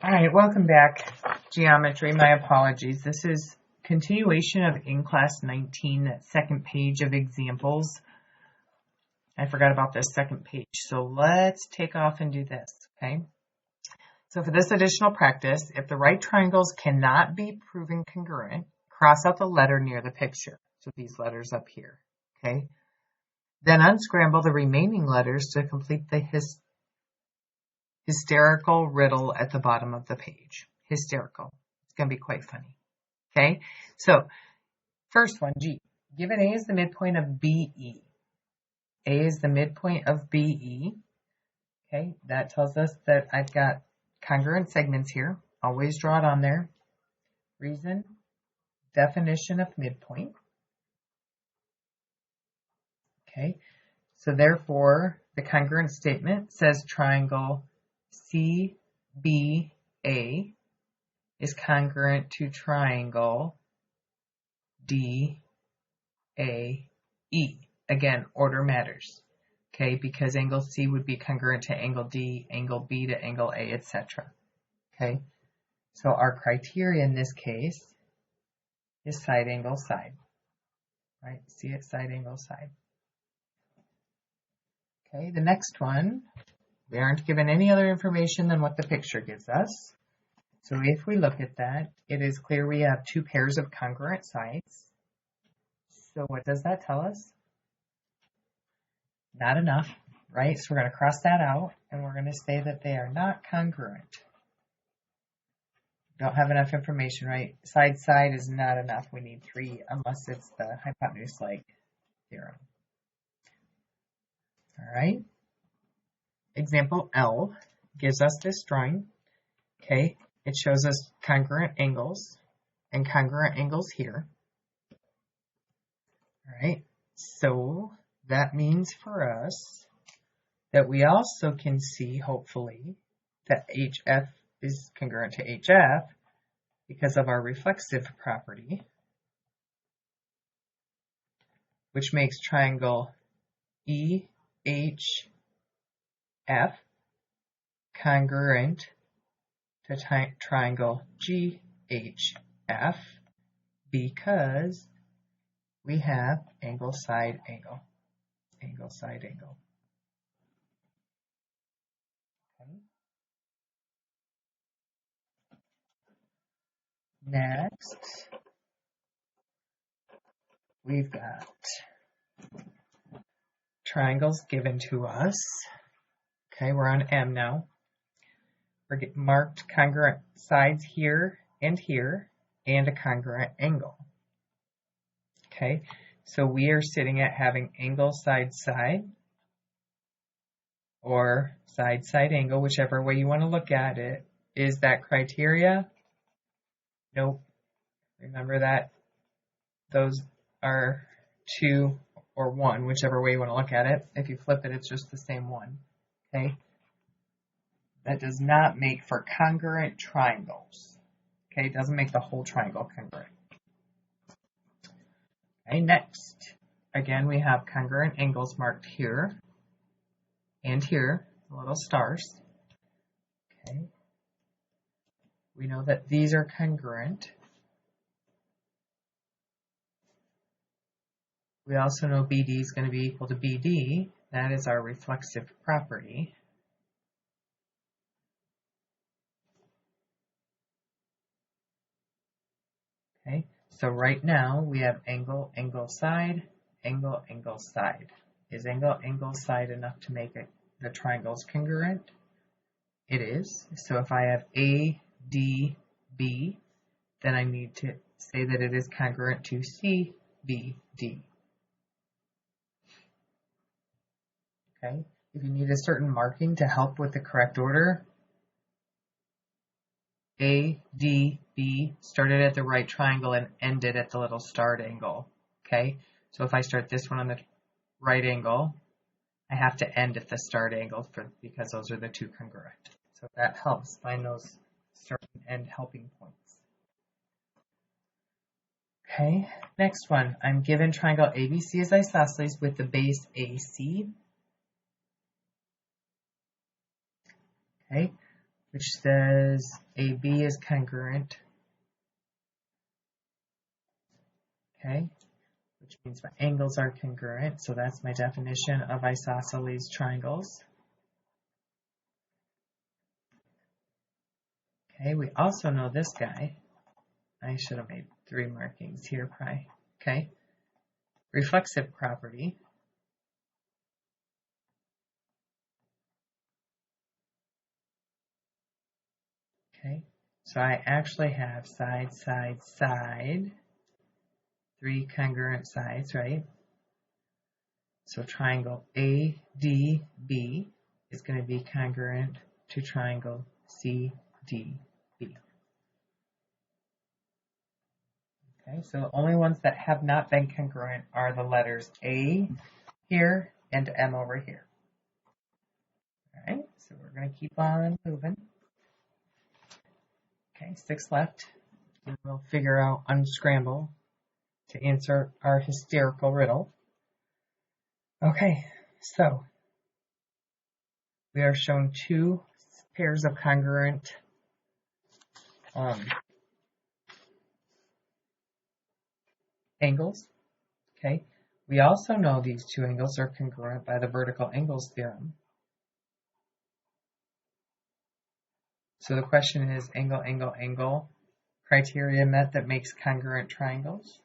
All right, welcome back, geometry. My apologies. This is continuation of in class 19, that second page of examples. I forgot about this second page, so let's take off and do this, okay? So for this additional practice, if the right triangles cannot be proven congruent, cross out the letter near the picture. So these letters up here, okay? Then unscramble the remaining letters to complete the hysterical riddle at the bottom of the page. Hysterical. It's going to be quite funny. Okay, so first one, G. Given A is the midpoint of BE. A is the midpoint of BE. Okay, that tells us that I've got congruent segments here. Always draw it on there. Reason, definition of midpoint. Okay, so therefore the congruent statement says triangle CBA is congruent to triangle DAE. Again, order matters, okay, because angle C would be congruent to angle D, angle B to angle A, etc. Okay, so our criteria in this case is side angle side, right? See it, side angle side. Okay, the next one, we aren't given any other information than what the picture gives us. So if we look at that, it is clear we have two pairs of congruent sides. So what does that tell us? Not enough, right? So we're going to cross that out, and we're going to say that they are not congruent. Don't have enough information, right? Side is not enough. We need 3 unless it's the hypotenuse-like theorem. All right. Example L gives us this drawing. Okay. It shows us congruent angles and congruent angles here. All right. So that means for us that we also can see, hopefully, that HF is congruent to HF because of our reflexive property, which makes triangle EHF congruent to triangle GHF because we have angle side angle. Angle side angle. Okay. Next, we've got triangles given to us. Okay, we're on M now. We're getting marked congruent sides here, and a congruent angle. Okay, so we are sitting at having angle side or side angle, whichever way you want to look at it. Is that criteria? Nope. Remember that those are 2 or 1, whichever way you want to look at it. If you flip it, it's just the same one. Okay? That does not make for congruent triangles. Okay? It doesn't make the whole triangle congruent. Okay, next. Again, we have congruent angles marked here and here, little stars. Okay. We know that these are congruent. We also know BD is going to be equal to BD. That is our reflexive property. Okay, so right now we have angle, angle, side, angle, angle, side. Is angle, angle, side enough to make the triangles congruent? It is. So if I have A, D, B, then I need to say that it is congruent to C, B, D. Okay, if you need a certain marking to help with the correct order, A, D, B started at the right triangle and ended at the little starred angle. Okay, so if I start this one on the right angle, I have to end at the starred angle because those are the two congruent. So that helps find those start and end helping points. Okay, next one. I'm given triangle ABC as isosceles with the base AC. Okay, which says AB is congruent, okay, which means my angles are congruent. So that's my definition of isosceles triangles. Okay, we also know this guy. I should have made 3 markings here, probably. Okay, reflexive property. Okay, so I actually have side, side, side, 3 congruent sides, right? So triangle ADB is going to be congruent to triangle CDB. Okay, so the only ones that have not been congruent are the letters A here and M over here. All right, so we're going to keep on moving. Okay, 6 left, and we'll figure out unscramble to answer our hysterical riddle. Okay, so we are shown 2 pairs of congruent angles. Okay, we also know these 2 angles are congruent by the vertical angles theorem. So the question is angle, angle, angle criteria met that makes congruent triangles?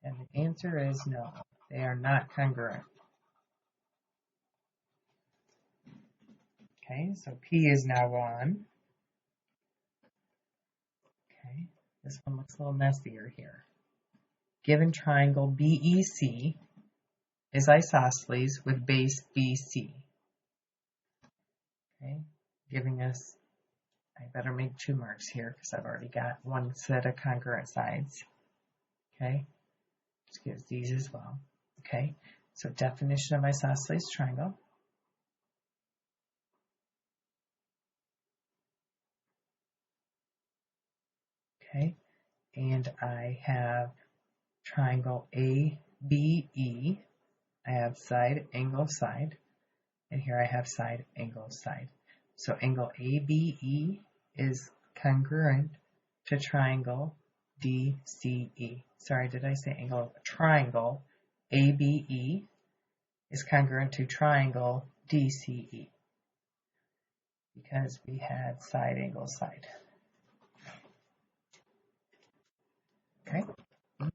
And the answer is no, they are not congruent. Okay, so P is now gone. Okay, this one looks a little messier here. Given triangle BEC is isosceles with base BC. Okay, giving us, I better make 2 marks here because I've already got 1 set of congruent sides. Okay, let's give these as well. Okay, so definition of isosceles triangle. Okay, and I have triangle ABE. I have side, angle, side, and here I have side, angle, side. So angle ABE is congruent to triangle DCE. Sorry, did I say angle? Triangle ABE is congruent to triangle DCE because we had side, angle, side. Okay,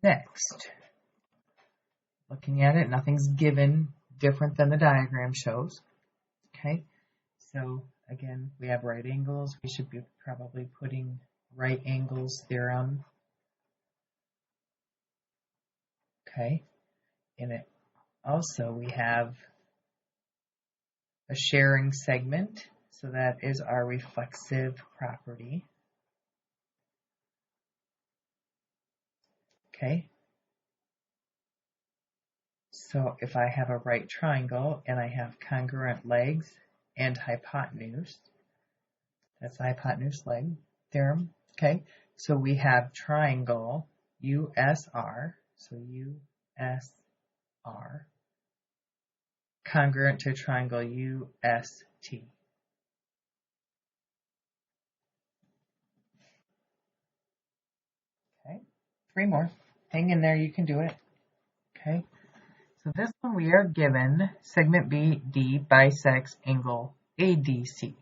next, looking at it, nothing's given different than the diagram shows. Okay, so again, we have right angles. We should be probably putting right angles theorem. Okay, in it also we have a sharing segment, so that is our reflexive property. Okay, so if I have a right triangle and I have congruent legs and hypotenuse, that's the hypotenuse leg theorem. Okay, so we have triangle USR, so USR, congruent to triangle UST. Okay, 3 more. Hang in there, you can do it. Okay, so this one we are given segment BD bisects angle ADC.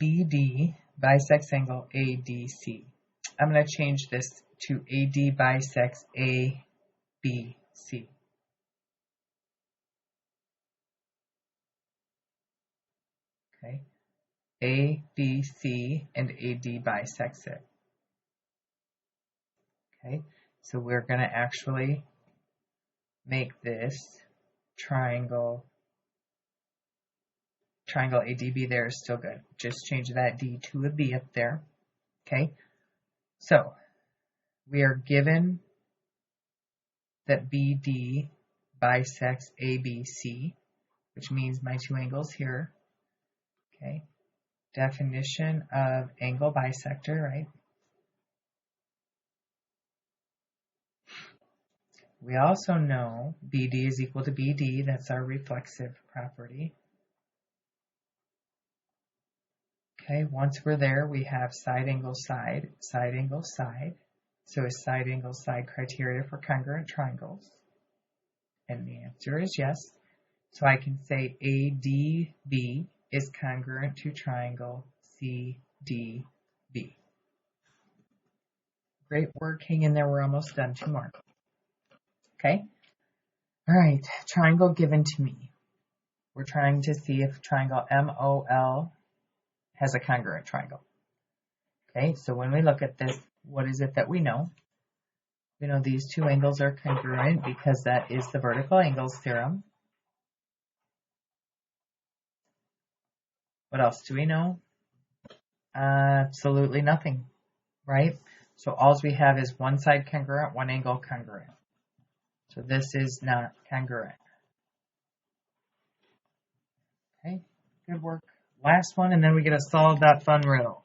BD bisects angle ADC. I'm going to change this to AD bisects ABC. Okay, ABC and AD bisects it. Okay, so we're going to actually make this triangle ADB there is still good. Just change that D to a B up there. Okay, so we are given that BD bisects ABC, which means my 2 angles here. Okay, definition of angle bisector, right? We also know BD is equal to BD, that's our reflexive property. Okay, once we're there, we have side angle side, side angle side. So is side angle side criteria for congruent triangles? And the answer is yes. So I can say ADB is congruent to triangle CDB. Great work. Hang in there. We're almost done. 2 more. Okay. All right. Triangle given to me. We're trying to see if triangle MOL has a congruent triangle. Okay. So when we look at this, what is it that we know? We know these 2 angles are congruent because that is the vertical angles theorem. What else do we know? Absolutely nothing, right? So all we have is one side congruent, one angle congruent. So this is not congruent. Okay, good work. Last one, and then we get to solve that fun riddle.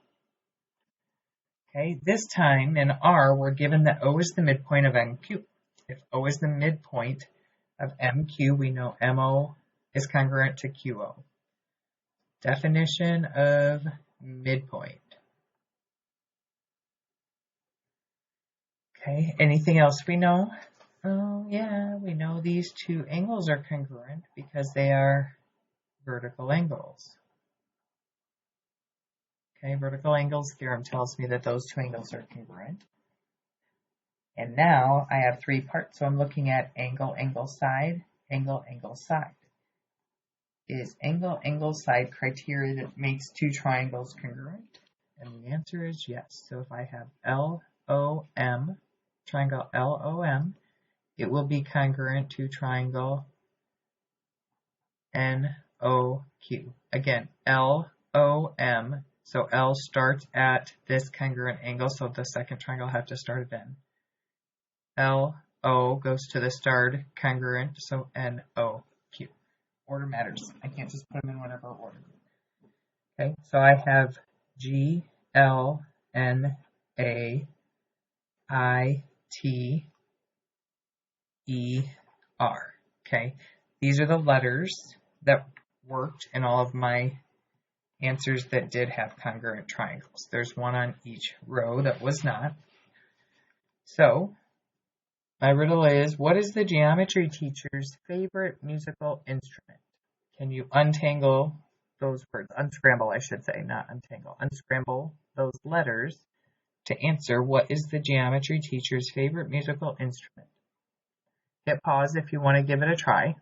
Okay, this time in R, we're given that O is the midpoint of MQ. If O is the midpoint of MQ, we know MO is congruent to QO. Definition of midpoint. Okay, anything else we know? Oh yeah, we know these 2 angles are congruent because they are vertical angles. Okay, vertical angles theorem tells me that those 2 angles are congruent. And now I have 3 parts, so I'm looking at angle, angle, side, angle, angle, side. Is angle, angle, side criteria that makes 2 triangles congruent? And the answer is yes. So if I have LOM, triangle LOM, it will be congruent to triangle NOQ. Again, LOM, so L starts at this congruent angle, so the second triangle will have to start at N. LO goes to the starred congruent, so NOQ. Order matters. I can't just put them in whatever order. Okay, so I have G, L, N, A, I, T, E, R. Okay, these are the letters that worked in all of my answers that did have congruent triangles. There's one on each row that was not. So, my riddle is, what is the geometry teacher's favorite musical instrument? Can you untangle those words? Unscramble, I should say, not untangle. Unscramble those letters to answer what is the geometry teacher's favorite musical instrument. Hit pause if you want to give it a try.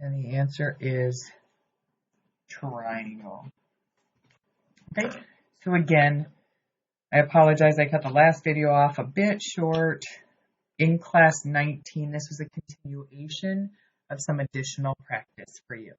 And the answer is triangle. Okay, so again, I apologize, I cut the last video off a bit short. In class 19, this was a continuation of some additional practice for you.